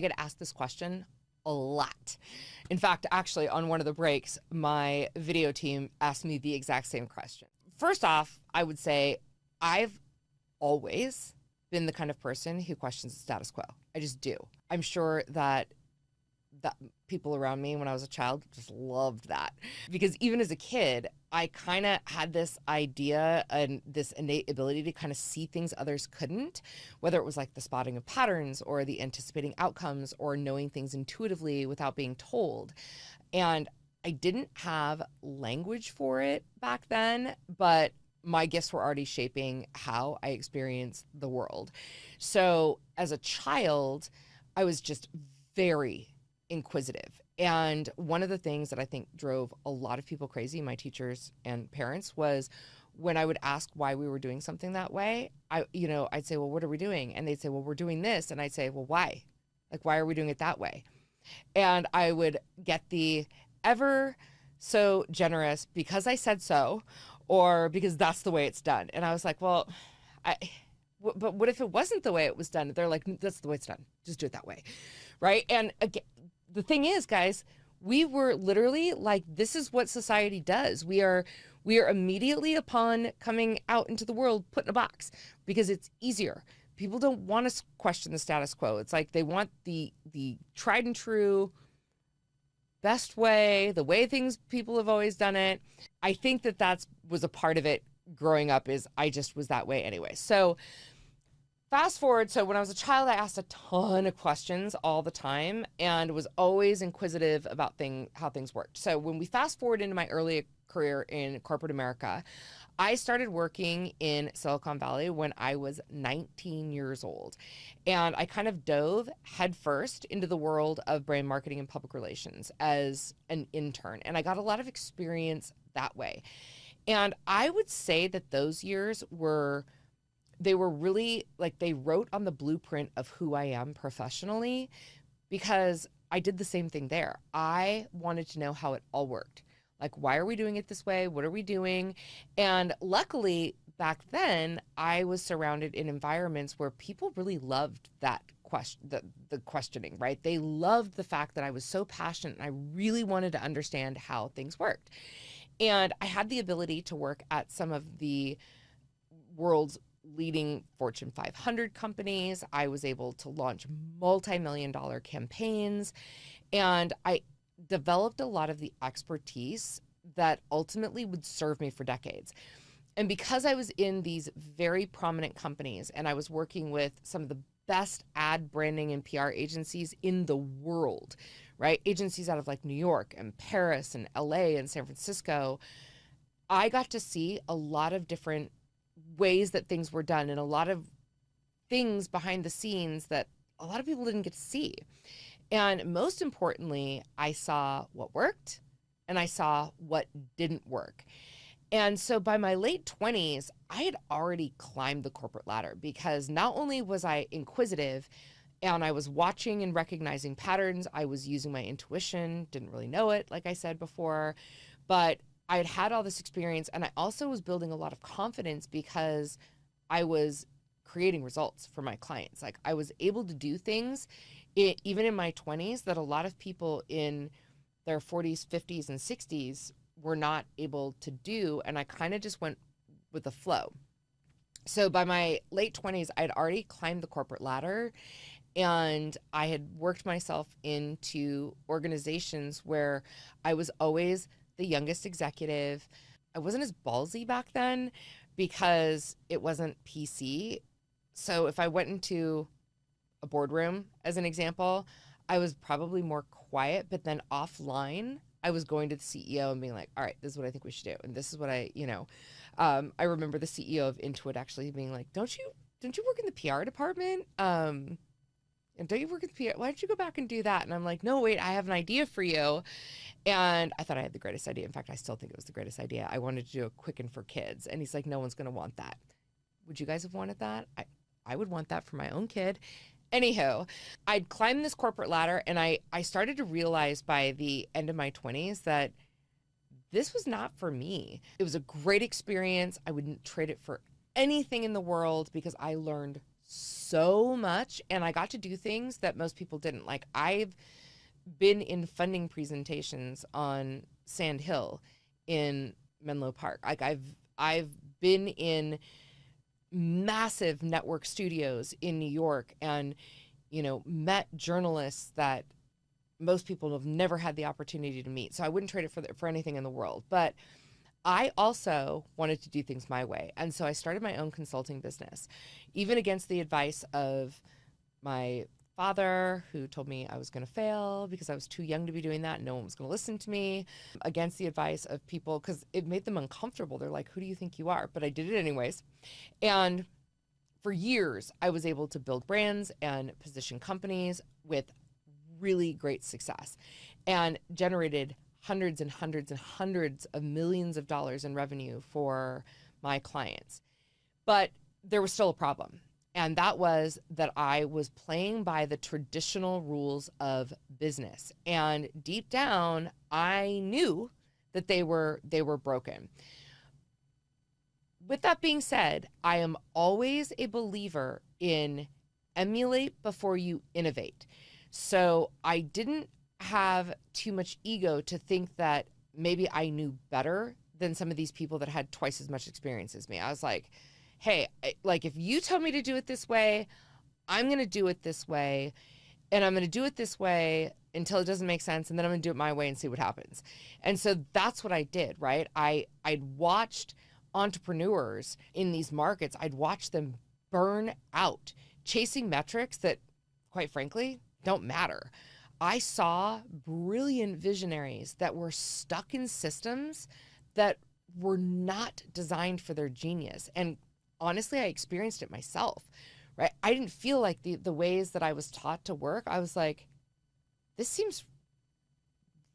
get asked this question a lot. In fact, actually, on one of the breaks, my video team asked me the exact same question. First off, I would say I've always been the kind of person who questions the status quo. I just do. I'm sure that people around me when I was a child just loved that, because even as a kid, I kind of had this idea and this innate ability to kind of see things others couldn't, whether it was like the spotting of patterns or the anticipating outcomes or knowing things intuitively without being told. And I didn't have language for it back then, but my gifts were already shaping how I experienced the world. So as a child, I was just very inquisitive. And one of the things that I think drove a lot of people crazy, my teachers and parents, was when I would ask why we were doing something that way, I'd say, well, what are we doing? And they'd say, well, we're doing this. And I'd say, well, why? Like, why are we doing it that way? And I would get the ever so generous because I said so, or because that's the way it's done. And I was like, well, but what if it wasn't the way it was done? They're like, that's the way it's done. Just do it that way. Right. And again, the thing is, guys, we were literally like, this is what society does. We are immediately upon coming out into the world put in a box because it's easier. People don't want to question the status quo. It's like they want the tried and true best way, the way people have always done it. I think that was a part of it growing up, is I just was that way anyway. So fast forward, so when I was a child, I asked a ton of questions all the time and was always inquisitive about how things worked. So when we fast forward into my early career in corporate America, I started working in Silicon Valley when I was 19 years old. And I kind of dove headfirst into the world of brand marketing and public relations as an intern. And I got a lot of experience that way. And I would say that those years were really like they wrote on the blueprint of who I am professionally, because I did the same thing there. I wanted to know how it all worked. Like, why are we doing it this way? What are we doing? And luckily, back then, I was surrounded in environments where people really loved that question, the questioning, right? They loved the fact that I was so passionate and I really wanted to understand how things worked. And I had the ability to work at some of the world's leading Fortune 500 companies. I was able to launch multimillion-dollar campaigns, and I developed a lot of the expertise that ultimately would serve me for decades. And because I was in these very prominent companies and I was working with some of the best ad branding and PR agencies in the world, right? Agencies out of like New York and Paris and LA and San Francisco, I got to see a lot of different ways that things were done and a lot of things behind the scenes that a lot of people didn't get to see. And most importantly, I saw what worked and I saw what didn't work. And so by my late 20s, I had already climbed the corporate ladder, because not only was I inquisitive and I was watching and recognizing patterns, I was using my intuition, didn't really know it, like I said before, but I had had all this experience, and I also was building a lot of confidence because I was creating results for my clients. Like, I was able to do things even in my 20s that a lot of people in their 40s, 50s, and 60s were not able to do. And I kind of just went with the flow. So by my late 20s, I had already climbed the corporate ladder, and I had worked myself into organizations where I was always the youngest executive. I wasn't as ballsy back then because it wasn't PC. So if I went into a boardroom, as an example, I was probably more quiet, but then offline, I was going to the CEO and being like, all right, this is what I think we should do. And this is what I remember the CEO of Intuit actually being like, don't you work in the PR department? And don't you work at the PR? Why don't you go back and do that? And I'm like, no, wait, I have an idea for you. And I thought I had the greatest idea. In fact, I still think it was the greatest idea. I wanted to do a Quicken for Kids. And he's like, no one's going to want that. Would you guys have wanted that? I would want that for my own kid. Anywho, I'd climbed this corporate ladder, and I started to realize by the end of my 20s that this was not for me. It was a great experience. I wouldn't trade it for anything in the world because I learned so much, and I got to do things that most people didn't. Like, I've been in funding presentations on Sand Hill in Menlo Park. Like, I've been in massive network studios in New York, and met journalists that most people have never had the opportunity to meet. So I wouldn't trade it for anything in the world. But I also wanted to do things my way. And so I started my own consulting business, even against the advice of my father, who told me I was going to fail because I was too young to be doing that. No one was going to listen to me, against the advice of people, because it made them uncomfortable. They're like, who do you think you are? But I did it anyways. And for years, I was able to build brands and position companies with really great success, and generated hundreds and hundreds and hundreds of millions of dollars in revenue for my clients. But there was still a problem. And that was that I was playing by the traditional rules of business. And deep down, I knew that they were broken. With that being said, I am always a believer in emulate before you innovate. So I didn't have too much ego to think that maybe I knew better than some of these people that had twice as much experience as me. I was like, hey, like, if you tell me to do it this way, I'm going to do it this way, and I'm going to do it this way until it doesn't make sense, and then I'm going to do it my way and see what happens. And so that's what I did, right? I'd watched entrepreneurs in these markets. I'd watched them burn out chasing metrics that, quite frankly, don't matter. I saw brilliant visionaries that were stuck in systems that were not designed for their genius. And honestly, I experienced it myself, right? I didn't feel like the ways that I was taught to work. I was like, this seems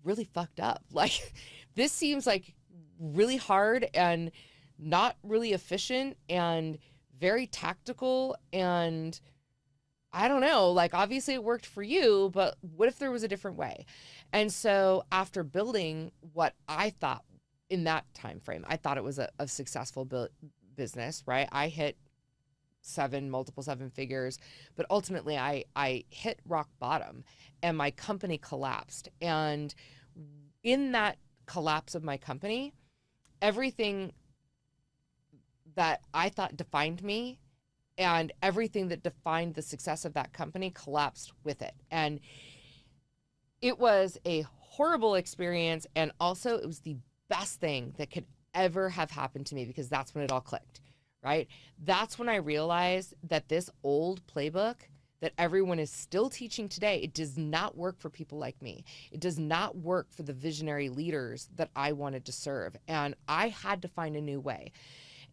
really fucked up. Like, this seems like really hard and not really efficient and very tactical. And I don't know, like, obviously it worked for you, but what if there was a different way? And so after building what I thought in that time frame, I thought it was a successful business, right? I hit multiple seven figures, but ultimately I hit rock bottom and my company collapsed. And in that collapse of my company, everything that I thought defined me and everything that defined the success of that company collapsed with it. And it was a horrible experience. And also it was the best thing that could ever have happened to me, because that's when it all clicked, right? That's when I realized that this old playbook that everyone is still teaching today, it does not work for people like me. It does not work for the visionary leaders that I wanted to serve. And I had to find a new way.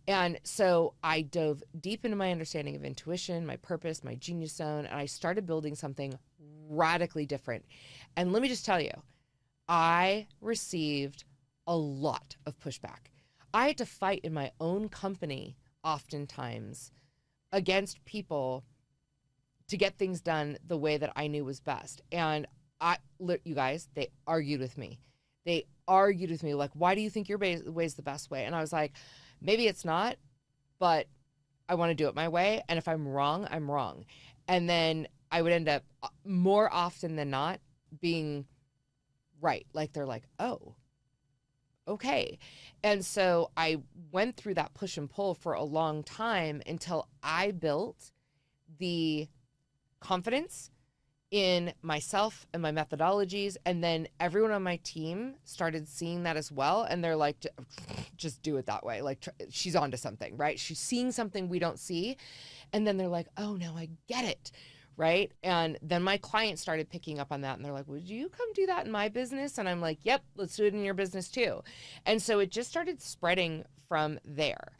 And so I dove deep into my understanding of intuition, my purpose, my genius zone, and I started building something radically different. And let me just tell you, I received a lot of pushback. I had to fight in my own company oftentimes against people to get things done the way that I knew was best. And you guys, they argued with me. They argued with me like, why do you think your way is the best way? And I was like, maybe it's not, but I want to do it my way. And if I'm wrong, I'm wrong. And then I would end up more often than not being right. Like, they're like, oh, okay. And so I went through that push and pull for a long time until I built the confidence in myself and my methodologies. And then everyone on my team started seeing that as well. And they're like, just do it that way. Like, she's onto something, right? She's seeing something we don't see. And then they're like, oh, no, I get it. Right. And then my clients started picking up on that. And they're like, would you come do that in my business? And I'm like, yep, let's do it in your business too. And so it just started spreading from there.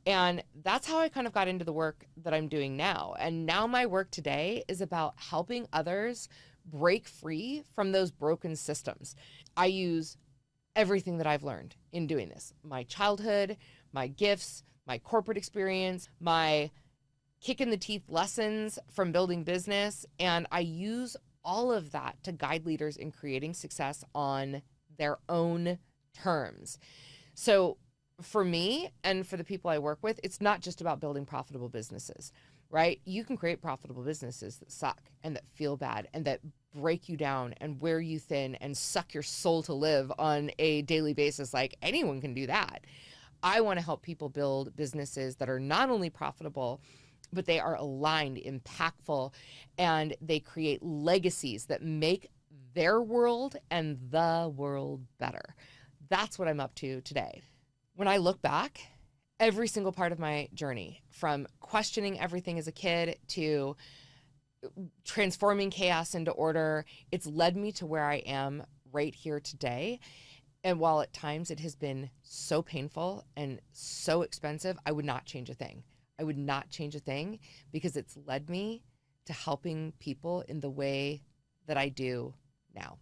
And that's how I kind of got into the work that I'm doing now. And now my work today is about helping others break free from those broken systems. I use everything that I've learned in doing this: my childhood, my gifts, my corporate experience, my kick in the teeth lessons from building business. And I use all of that to guide leaders in creating success on their own terms. So For me and for the people I work with, it's not just about building profitable businesses, right? You can create profitable businesses that suck and that feel bad and that break you down and wear you thin and suck your soul to live on a daily basis. Like, anyone can do that. I want to help people build businesses that are not only profitable, but they are aligned, impactful, and they create legacies that make their world and the world better. That's what I'm up to today. When I look back, every single part of my journey, from questioning everything as a kid to transforming chaos into order, it's led me to where I am right here today. And while at times it has been so painful and so expensive, I would not change a thing. I would not change a thing, because it's led me to helping people in the way that I do now.